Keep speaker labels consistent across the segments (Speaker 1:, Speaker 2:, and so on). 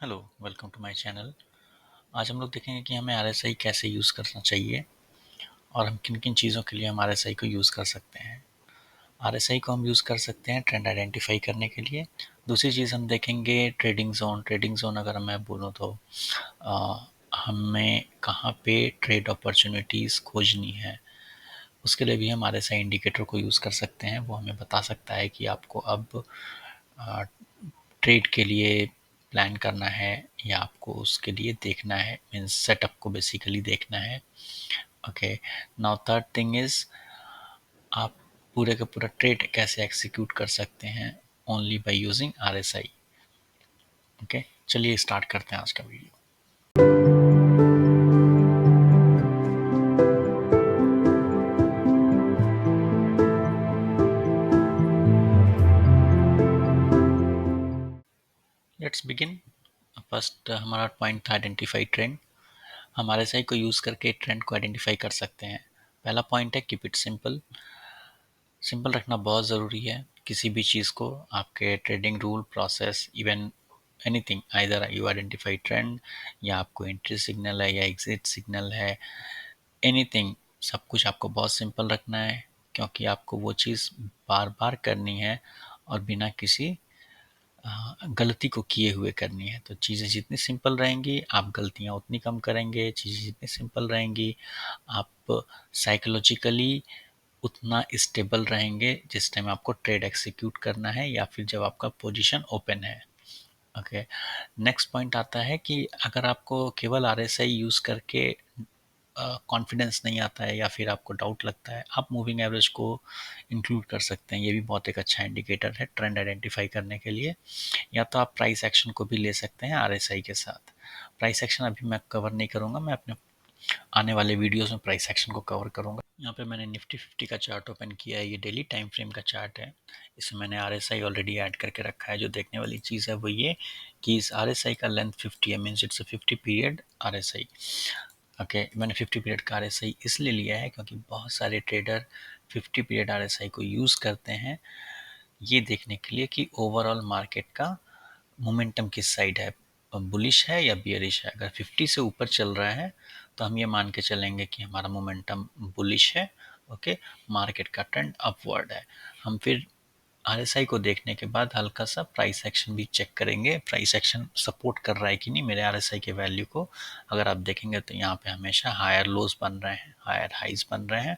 Speaker 1: Hello, welcome to my channel. आज हम लोग देखेंगे कि हमें आरएसआई कैसे यूज़ करना चाहिए और हम किन-किन चीज़ों के लिए हम आरएसआई को यूज़ कर सकते हैं। आरएसआई को हम यूज़ कर सकते हैं ट्रेंड आइडेंटिफाई करने के लिए। दूसरी चीज़ हम देखेंगे ट्रेडिंग ज़ोन। ट्रेडिंग ज़ोन अगर मैं बोलूँ तो हमें कहाँ पे ट्रेड अपॉर्चुनिटीज़ खोजनी है, उसके लिए भी हम आरएसआई इंडिकेटर को यूज़ कर सकते हैं। वो हमें बता सकता है कि आपको अब अ, ट्रेड के लिए प्लान करना है या आपको उसके लिए देखना है, मीन्स सेटअप को बेसिकली देखना है। Okay, now third thing is आप पूरे का पूरा ट्रेड कैसे एग्जीक्यूट कर सकते हैं only by using RSI. Okay, चलिए स्टार्ट करते हैं आज का वीडियो। Let's begin. फर्स्ट हमारा पॉइंट था आइडेंटिफाई ट्रेंड। हम आरएसआई को यूज़ करके ट्रेंड को आइडेंटिफाई कर सकते हैं। पहला पॉइंट है कीप इट सिंपल। सिंपल रखना बहुत ज़रूरी है किसी भी चीज़ को। आपके trading rule process even anything, either you identify trend या आपको एंट्री सिग्नल है या एग्जिट सिग्नल है, एनीथिंग, सब कुछ आपको बहुत सिंपल रखना है क्योंकि आपको वो चीज़ बार बार करनी है और बिना किसी गलती को किए हुए करनी है। तो चीज़ें जितनी सिंपल रहेंगी आप गलतियाँ उतनी कम करेंगे। चीज़ें जितनी सिंपल रहेंगी आप साइकोलॉजिकली उतना स्टेबल रहेंगे जिस टाइम आपको ट्रेड एक्सिक्यूट करना है या फिर जब आपका पोजीशन ओपन है। ओके, नेक्स्ट पॉइंट आता है कि अगर आपको केवल आरएसआई यूज़ करके कॉन्फिडेंस नहीं आता है या फिर आपको डाउट लगता है, आप मूविंग एवरेज को इंक्लूड कर सकते हैं। ये भी बहुत एक अच्छा इंडिकेटर है ट्रेंड आइडेंटिफाई करने के लिए। या तो आप प्राइस एक्शन को भी ले सकते हैं आरएसआई के साथ। प्राइस एक्शन अभी मैं कवर नहीं करूँगा, मैं अपने आने वाले वीडियोस में प्राइस एक्शन को कवर करूँगा। यहाँ पे मैंने निफ्टी 50 का चार्ट ओपन किया है। ये डेली टाइम फ्रेम का चार्ट है। इसमें मैंने आरएसआई ऑलरेडी ऐड करके रखा है। जो देखने वाली चीज़ है वो ये कि इस आरएसआई का लेंथ 50 है, means it's a 50 period RSI. Okay, मैंने 50 पीरियड का आरएसआई इसलिए लिया है क्योंकि बहुत सारे ट्रेडर 50 पीरियड आरएसआई को यूज़ करते हैं ये देखने के लिए कि ओवरऑल मार्केट का मोमेंटम किस साइड है, बुलिश है या बियरिश है। अगर 50 से ऊपर चल रहा है तो हम ये मान के चलेंगे कि हमारा मोमेंटम बुलिश है। ओके, मार्केट का ट्रेंड अपवर्ड है। हम फिर आरएसआई को देखने के बाद हल्का सा प्राइस एक्शन भी चेक करेंगे, प्राइस एक्शन सपोर्ट कर रहा है कि नहीं मेरे आरएसआई के वैल्यू को। अगर आप देखेंगे तो यहाँ पे हमेशा हायर लोज बन रहे हैं, हायर हाइज बन रहे हैं,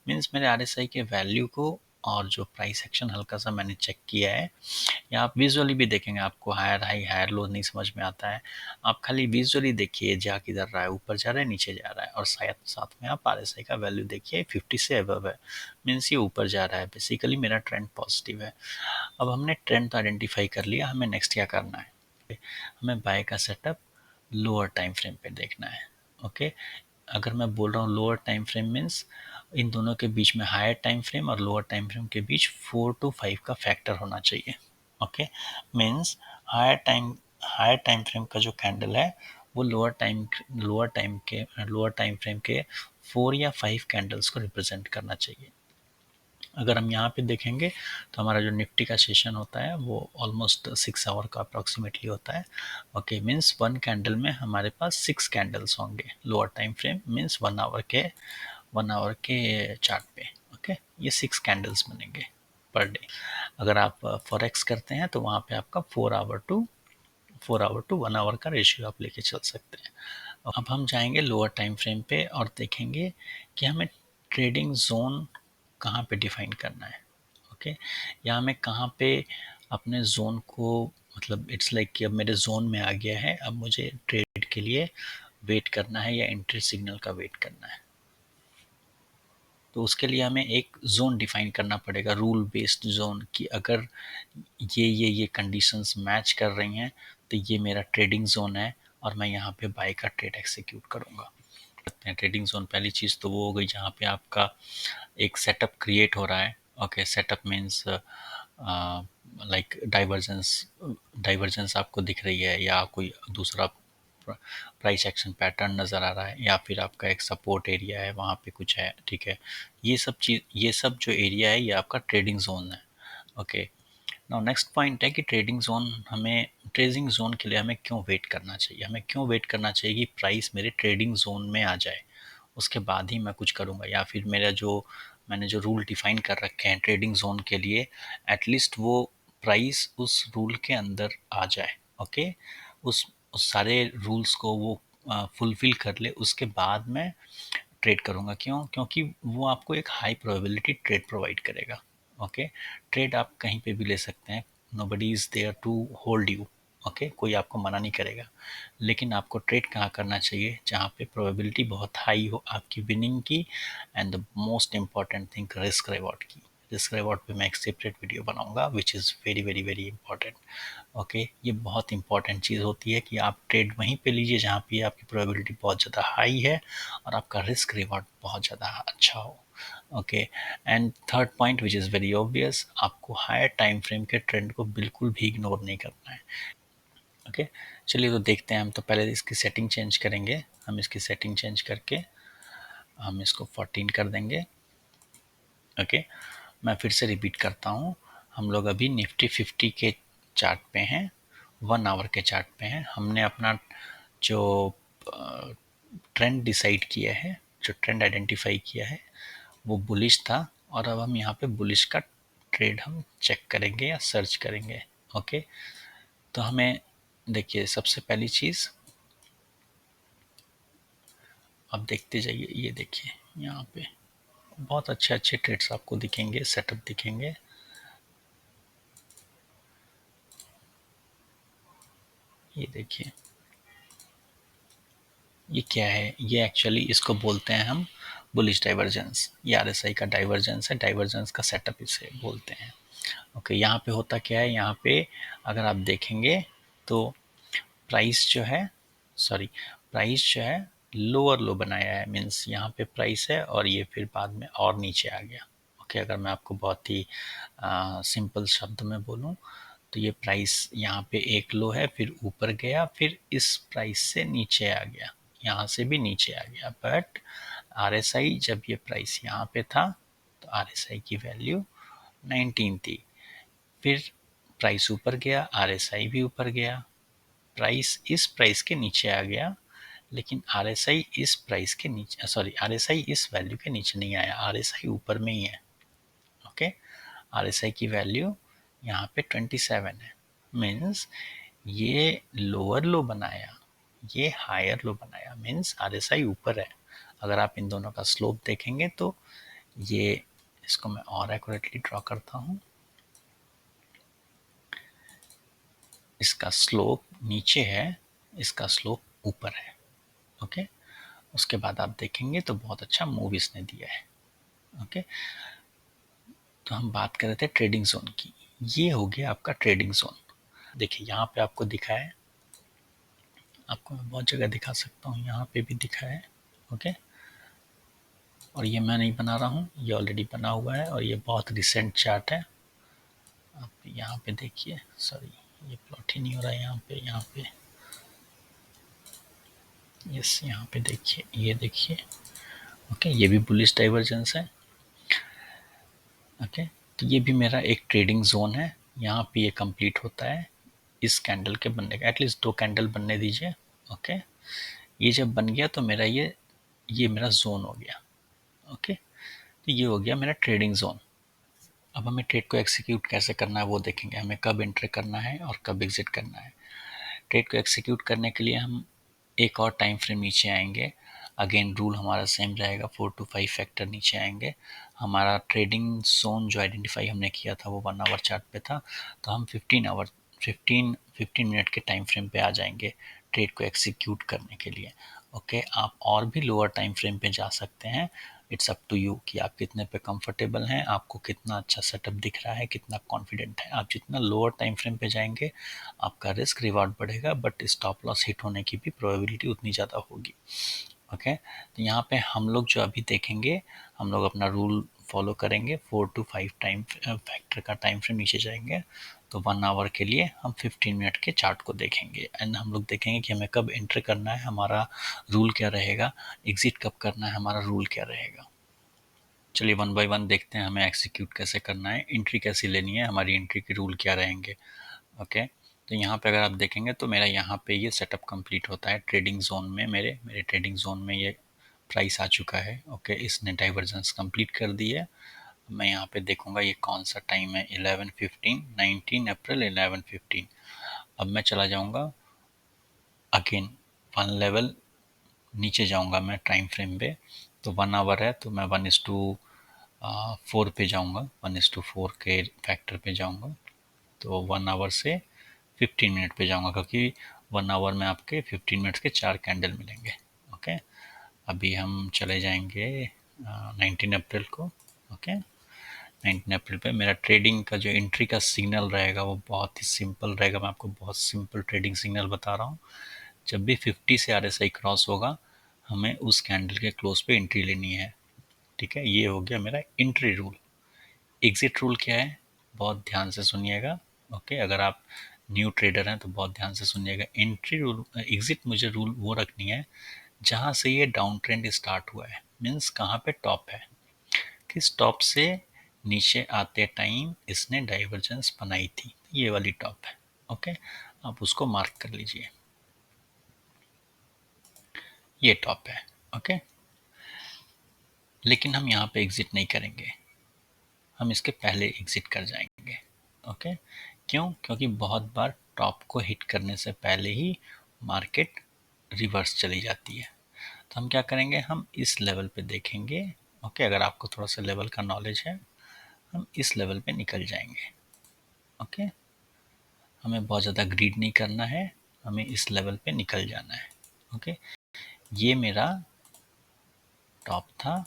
Speaker 1: मीन्स मेरे आरएसआई के वैल्यू को और जो प्राइस एक्शन हल्का सा मैंने चेक किया है, या आप विजुअली भी देखेंगे आपको हायर हाई हायर लो नहीं समझ में आता है। आप खाली विजुअली देखिए जा किधर रहा है, ऊपर जा रहा है नीचे जा रहा है, और शायद साथ में आप आरएसआई का वैल्यू देखिए 50 से अबव है, मीन्स ये ऊपर जा रहा है। बेसिकली मेरा ट्रेंड पॉजिटिव है। अब हमने ट्रेंड तो आइडेंटिफाई कर लिया, हमें नेक्स्ट क्या करना है, हमें बाय का सेटअप लोअर टाइम फ्रेम पे देखना है। ओके, अगर मैं बोल रहा हूँ लोअर टाइम फ्रेम मीन्स इन दोनों के बीच में हायर टाइम फ्रेम और लोअर टाइम फ्रेम के बीच 4 to 5 का फैक्टर होना चाहिए। Okay, means higher time frame का जो कैंडल है वो लोअर टाइम फ्रेम के 4 या 5 कैंडल्स को रिप्रेजेंट करना चाहिए। अगर हम यहाँ पे देखेंगे तो हमारा जो निफ्टी का सेशन होता है वो ऑलमोस्ट 6 आवर का अप्रॉक्सीमेटली होता है। ओके, मीन्स वन कैंडल में हमारे पास 6 कैंडल्स होंगे। Lower time frame means 1 hour के चार्ट पे। ओके, ये 6 कैंडल्स बनेंगे पर डे। अगर आप फॉरेक्स करते हैं तो वहाँ पे आपका 4 आवर टू 1 आवर का रेशियो आप लेके चल सकते हैं। अब हम जाएंगे लोअर टाइम फ्रेम पे और देखेंगे कि हमें ट्रेडिंग जोन कहाँ पे डिफाइन करना है। ओके, या हमें कहाँ पे अपने जोन को, मतलब इट्स लाइक कि अब मेरे जोन में आ गया है, अब मुझे ट्रेड के लिए वेट करना है या एंट्री सिग्नल का वेट करना है। तो उसके लिए हमें एक जोन डिफाइन करना पड़ेगा, रूल बेस्ड जोन, कि अगर ये कंडीशंस मैच कर रही हैं तो ये मेरा ट्रेडिंग जोन है और मैं यहाँ पे बाय का ट्रेड एक्सिक्यूट करूँगा। ट्रेडिंग जोन पहली चीज़ तो वो हो गई जहाँ पे आपका एक सेटअप क्रिएट हो रहा है। Okay, setup means like divergence divergence आपको दिख रही है या कोई दूसरा प्राइस एक्शन पैटर्न नज़र आ रहा है या फिर आपका एक सपोर्ट एरिया है वहाँ पे कुछ है। ठीक है, ये सब जो एरिया है ये आपका ट्रेडिंग जोन है। ओके, नाउ नेक्स्ट पॉइंट है कि ट्रेडिंग जोन के लिए हमें क्यों वेट करना चाहिए। हमें क्यों वेट करना चाहिए कि प्राइस मेरे ट्रेडिंग जोन में आ जाए, उसके बाद ही मैं कुछ करूँगा, या फिर मैंने जो रूल डिफाइन कर रखे हैं ट्रेडिंग जोन के लिए, एटलीस्ट वो प्राइस उस रूल के अंदर आ जाए। ओके, उस सारे रूल्स को वो फुलफिल कर ले, उसके बाद मैं ट्रेड करूँगा। क्यों? क्योंकि वो आपको एक हाई प्रोबेबिलिटी ट्रेड प्रोवाइड करेगा। ओके, ट्रेड आप कहीं पे भी ले सकते हैं, nobody is there to hold you. Okay, कोई आपको मना नहीं करेगा, लेकिन आपको ट्रेड कहाँ करना चाहिए? जहाँ पे प्रोबेबिलिटी बहुत हाई हो आपकी विनिंग की, and the most important thing risk reward की। रिस्क रिवॉर्ड पे मैं एक सेपरेट वीडियो बनाऊंगा which is very very very important. Okay, ये बहुत इंपॉर्टेंट चीज़ होती है कि आप ट्रेड वहीं पे लीजिए जहाँ पे आपकी प्रोबेबिलिटी बहुत ज़्यादा हाई है और आपका रिस्क रिवॉर्ड बहुत ज़्यादा अच्छा हो। Okay, and third point which is very obvious, आपको हायर टाइम फ्रेम के ट्रेंड को बिल्कुल भी इग्नोर नहीं करना है। ओके, चलिए तो देखते हैं। हम तो पहले इसकी सेटिंग चेंज करेंगे। हम इसकी सेटिंग चेंज करके हम इसको 14 कर देंगे। ओके, मैं फिर से रिपीट करता हूँ। हम लोग अभी निफ्टी 50 के चार्ट पे हैं, 1 आवर के चार्ट पे हैं। हमने अपना जो ट्रेंड डिसाइड किया है, जो ट्रेंड आइडेंटिफाई किया है, वो बुलिश था, और अब हम यहाँ पे बुलिश का ट्रेड हम चेक करेंगे या सर्च करेंगे। ओके, तो हमें देखिए, सबसे पहली चीज़ आप देखते जाइए, ये देखिए यहाँ पे बहुत अच्छे अच्छे ट्रेड्स आपको दिखेंगे, सेटअप दिखेंगे। ये देखिए, ये क्या है? ये एक्चुअली इसको बोलते हैं हम बुलिश डाइवर्जेंस। ये आरएसआई का डाइवर्जेंस है, डाइवर्जेंस का सेटअप इसे बोलते हैं। ओके, यहाँ पे होता क्या है? यहाँ पे अगर आप देखेंगे तो प्राइस जो है, सॉरी, प्राइस जो है लोअर लो बनाया है, मीन्स यहाँ पे प्राइस है और ये फिर बाद में और नीचे आ गया। ओके, अगर मैं आपको बहुत ही सिंपल शब्द में बोलूँ तो ये प्राइस यहाँ पे एक लो है, फिर ऊपर गया, फिर इस प्राइस से नीचे आ गया, यहाँ से भी नीचे आ गया। बट आरएसआई जब ये प्राइस यहाँ पे था तो आरएसआई की वैल्यू 19 थी, फिर प्राइस ऊपर गया, आरएसआई भी ऊपर गया, प्राइस इस प्राइस के नीचे आ गया, लेकिन आरएसआई इस प्राइस के नीचे, सॉरी, आरएसआई इस वैल्यू के नीचे नहीं आया, आरएसआई ऊपर में ही है। ओके, आरएसआई की वैल्यू यहाँ पे 27 है, मीन्स ये लोअर लो बनाया, ये हायर लो बनाया, मीन्स आरएसआई ऊपर है। अगर आप इन दोनों का स्लोप देखेंगे तो ये, इसको मैं और एक्यूरेटली ड्रॉ करता हूँ, इसका स्लोप नीचे है, इसका स्लोप ऊपर है। ओके, उसके बाद आप देखेंगे तो बहुत अच्छा मूव इसने दिया है। ओके, तो हम बात कर रहे थे ट्रेडिंग जोन की। ये हो गया आपका ट्रेडिंग जोन। देखिए यहाँ पे आपको दिखा है, आपको मैं बहुत जगह दिखा सकता हूँ, यहाँ पे भी दिखा है। ओके, और ये मैं नहीं बना रहा हूँ, ये ऑलरेडी बना हुआ है और ये बहुत रिसेंट चार्ट है। आप यहाँ पे देखिए, सॉरी, ये प्लॉट ही नहीं हो रहा है यहाँ पे यस, यहाँ पे देखिए, ये देखिए। ओके, ये भी बुलिश डाइवर्जेंस है। ओके, तो ये भी मेरा एक ट्रेडिंग जोन है, यहाँ पे ये कंप्लीट होता है इस कैंडल के बनने का। एटलीस्ट 2 कैंडल बनने दीजिए। ओके, ये जब बन गया तो मेरा ये मेरा जोन हो गया। ओके, तो ये हो गया मेरा ट्रेडिंग जोन। अब हमें ट्रेड को एक्सिक्यूट कैसे करना है वो देखेंगे, हमें कब एंटर करना है और कब एग्जिट करना है। ट्रेड को एक्सिक्यूट करने के लिए हम एक और टाइम फ्रेम नीचे आएंगे। अगेन रूल हमारा सेम रहेगा, 4 to 5 फैक्टर नीचे आएंगे। हमारा ट्रेडिंग जोन जो आइडेंटिफाई हमने किया था वो 1 आवर चार्ट पे था, तो हम 15 मिनट के टाइम फ्रेम पे आ जाएंगे ट्रेड को एक्सिक्यूट करने के लिए। ओके, आप और भी लोअर टाइम फ्रेम पे जा सकते हैं, इट्स अप टू यू कि आप कितने पे कंफर्टेबल हैं, आपको कितना अच्छा सेटअप दिख रहा है, कितना कॉन्फिडेंट है। आप जितना लोअर टाइम फ्रेम पे जाएंगे आपका रिस्क रिवार्ड बढ़ेगा, बट स्टॉप लॉस हिट होने की भी प्रोबेबिलिटी उतनी ज़्यादा होगी। ओके, तो यहाँ पे हम लोग जो अभी देखेंगे, हम लोग अपना रूल फॉलो करेंगे, 4 to 5 टाइम फैक्टर का टाइम फ्रेम नीचे जाएंगे, तो 1 आवर के लिए हम 15 मिनट के चार्ट को देखेंगे, एंड हम लोग देखेंगे कि हमें कब एंटर करना है, हमारा रूल क्या रहेगा, एग्जिट कब करना है, हमारा रूल क्या रहेगा। चलिए वन बाय वन देखते हैं हमें एग्जीक्यूट कैसे करना है, एंट्री कैसी लेनी है, हमारी एंट्री के रूल क्या रहेंगे। ओके, तो यहाँ पे अगर आप देखेंगे तो मेरा यहाँ पे ये सेटअप कंप्लीट होता है ट्रेडिंग जोन में। मेरे मेरे ट्रेडिंग जोन में ये प्राइस आ चुका है। ओके, इसने डाइवर्जेंस कंप्लीट कर दी है। मैं यहाँ पे देखूंगा ये कौन सा टाइम है, 11:15, 19 अप्रैल 11:15। अब मैं चला जाऊंगा अगेन 1 लेवल नीचे जाऊंगा मैं टाइम फ्रेम पे। तो 1 आवर है तो मैं 1:4 पे जाऊंगा, 1:4 के फैक्टर पे जाऊंगा। तो 1 आवर से 15 मिनट पे जाऊंगा, क्योंकि 1 आवर में आपके 15 मिनट्स के 4 कैंडल मिलेंगे। ओके, अभी हम चले जाएंगे 19 अप्रैल को। ओके, 19 अप्रैल पे मेरा ट्रेडिंग का जो एंट्री का सिग्नल रहेगा वो बहुत ही सिंपल रहेगा। मैं आपको बहुत सिंपल ट्रेडिंग सिग्नल बता रहा हूँ। जब भी 50 से RSI क्रॉस होगा, हमें उस कैंडल के क्लोज पे एंट्री लेनी है। ठीक है, ये हो गया मेरा एंट्री रूल। एग्जिट रूल क्या है, बहुत ध्यान से सुनिएगा। ओके, अगर आप न्यू ट्रेडर हैं तो बहुत ध्यान से सुनिएगा। एंट्री रूल, एग्जिट मुझे रूल वो रखनी है जहाँ से ये डाउन ट्रेंड स्टार्ट हुआ है, मीन्स कहाँ पे टॉप है, किस टॉप से नीचे आते टाइम इसने डाइवर्जेंस बनाई थी, ये वाली टॉप है। ओके, आप उसको मार्क कर लीजिए, ये टॉप है। ओके, लेकिन हम यहाँ पे एग्जिट नहीं करेंगे, हम इसके पहले एग्जिट कर जाएंगे। ओके, क्यों? क्योंकि बहुत बार टॉप को हिट करने से पहले ही मार्केट रिवर्स चली जाती है। तो हम क्या करेंगे, हम इस लेवल पे देखेंगे। ओके, अगर आपको थोड़ा सा लेवल का नॉलेज है, हम इस लेवल पे निकल जाएंगे। ओके, हमें बहुत ज़्यादा ग्रीड नहीं करना है, हमें इस लेवल पे निकल जाना है। ओके, ये मेरा टॉप था,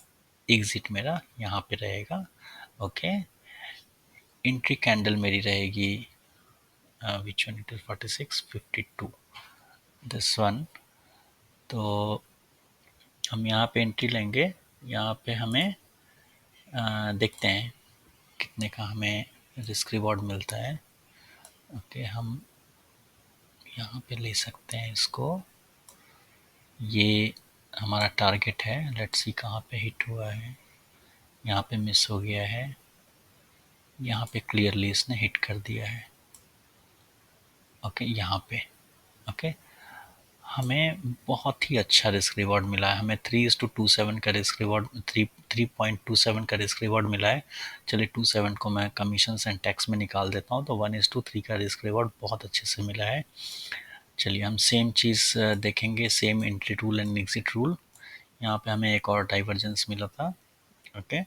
Speaker 1: एग्जिट मेरा यहाँ पे रहेगा। ओके, एंट्री कैंडल मेरी रहेगी which one, it is 46:52, this one. तो हम यहाँ पे एंट्री लेंगे, यहाँ पे हमें देखते हैं कितने का हमें रिस्क रिवॉर्ड मिलता है। ओके, हम यहाँ पे ले सकते हैं इसको, ये हमारा टारगेट है। लेट्स सी कहाँ पे हिट हुआ है, यहाँ पे मिस हो गया है, यहाँ पे क्लियरली इसने हिट कर दिया है। ओके, यहाँ पे ओके, हमें बहुत ही अच्छा रिस्क रिवॉर्ड मिला है। हमें 3:27 का रिस्क रिवॉर्ड, 3.27 का रिस्क रिवॉर्ड मिला है। चलिए 27 को मैं कमीशन एंड टैक्स में निकाल देता हूँ, तो 1:3 का रिस्क रिवॉर्ड बहुत अच्छे से मिला है। चलिए हम सेम चीज़ देखेंगे, same entry rule and exit rule. यहाँ पे हमें एक और डाइवर्जेंस मिला था। ओके,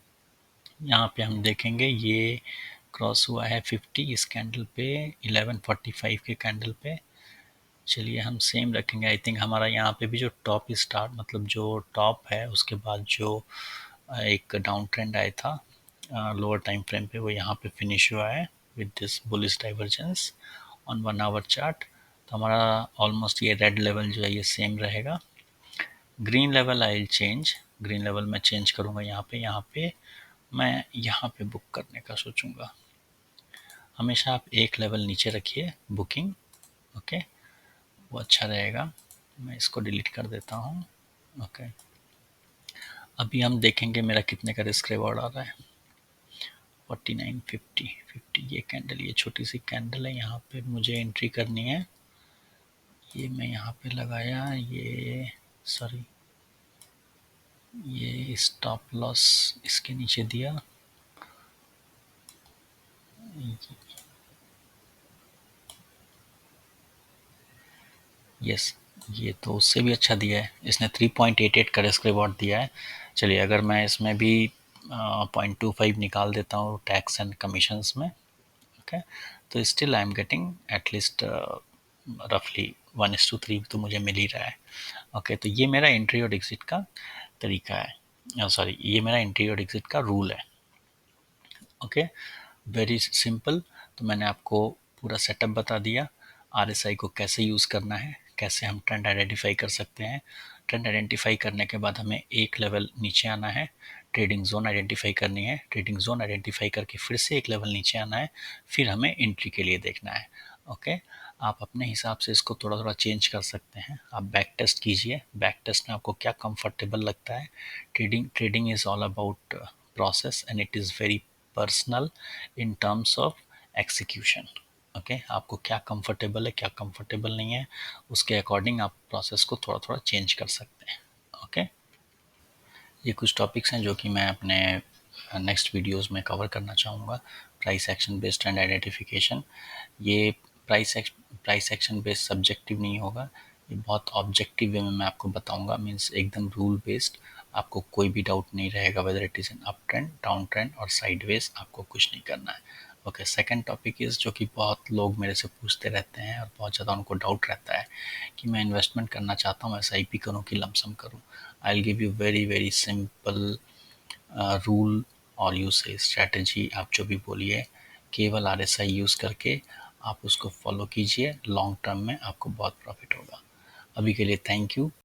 Speaker 1: यहाँ पे हम देखेंगे ये क्रॉस हुआ है 50 इस कैंडल पे, 11:45 के कैंडल पे। चलिए हम सेम रखेंगे। आई थिंक हमारा यहाँ पे भी जो टॉप स्टार्ट, मतलब जो टॉप है उसके बाद जो एक डाउन ट्रेंड आया था लोअर टाइम फ्रेम पे, वो यहाँ पे फिनिश हुआ है with this bullish divergence on 1 our chart. तो हमारा ऑलमोस्ट ये रेड लेवल जो है ये सेम रहेगा। Green level I will change, green level मैं चेंज करूँगा। यहाँ पे मैं यहाँ पे बुक करने का सोचूंगा। हमेशा आप एक लेवल नीचे रखिए बुकिंग। ओके, वो अच्छा रहेगा। मैं इसको डिलीट कर देता हूँ। ओके, अभी हम देखेंगे मेरा कितने का रिस्क रिवॉर्ड आ रहा है। 49, 50, ये कैंडल, ये छोटी सी कैंडल है, यहाँ पे मुझे एंट्री करनी है। ये मैं यहाँ पे लगाया, ये सॉरी, ये स्टॉप लॉस इसके नीचे दिया। यस, ये तो उससे भी अच्छा दिया है, इसने 3.88 का रिस्क रिवॉर्ड दिया है। चलिए अगर मैं इसमें भी 0.25 निकाल देता हूँ टैक्स एंड कमीशंस में, ओके, तो still I am getting at least रफली 1:3 तो मुझे मिल ही रहा है। ओके, तो ये मेरा एंट्री और एग्जिट का तरीका है, सॉरी ये मेरा एंट्री और एग्जिट का रूल है। Okay, very simple. तो मैंने आपको पूरा सेटअप बता दिया, RSI को कैसे यूज़ करना है, कैसे हम ट्रेंड आइडेंटिफाई कर सकते हैं। ट्रेंड आइडेंटिफाई करने के बाद हमें एक लेवल नीचे आना है, ट्रेडिंग जोन आइडेंटिफाई करनी है, ट्रेडिंग जोन आइडेंटिफाई करके फिर से एक लेवल नीचे आना है, फिर हमें एंट्री के लिए देखना है। ओके, आप अपने हिसाब से इसको थोड़ा थोड़ा चेंज कर सकते हैं। आप बैक टेस्ट कीजिए, बैक टेस्ट में आपको क्या कंफर्टेबल लगता है। Trading is all about process and it is very personal in terms of execution. Okay आपको क्या कंफर्टेबल है, क्या कंफर्टेबल नहीं है, उसके अकॉर्डिंग आप प्रोसेस को थोड़ा थोड़ा चेंज कर सकते हैं. ओके ये कुछ टॉपिक्स हैं जो कि मैं अपने नेक्स्ट वीडियोस में कवर करना चाहूँगा. Price action based trend identification. ये प्राइस एक्शन बेस्ड सब्जेक्टिव नहीं होगा, ये बहुत ऑब्जेक्टिव वे में मैं आपको बताऊंगा. मींस एकदम रूल बेस्ड, आपको कोई भी डाउट नहीं रहेगा whether it is an up trend, down trend और साइडवेज, आपको कुछ नहीं करना है. ओके सेकंड टॉपिक इज़ जो कि बहुत लोग मेरे से पूछते रहते हैं और बहुत ज़्यादा उनको डाउट रहता है कि मैं इन्वेस्टमेंट करना चाहता हूँ, एसआईपी करूँ कि लमसम करूँ. I will give you very very simple rule और यूसेज स्ट्रैटेजी, आप जो भी बोलिए, केवल आरएसआई यूज़ करके आप उसको फॉलो कीजिए. लॉन्ग टर्म में आपको बहुत प्रॉफिट होगा. अभी के लिए थैंक यू.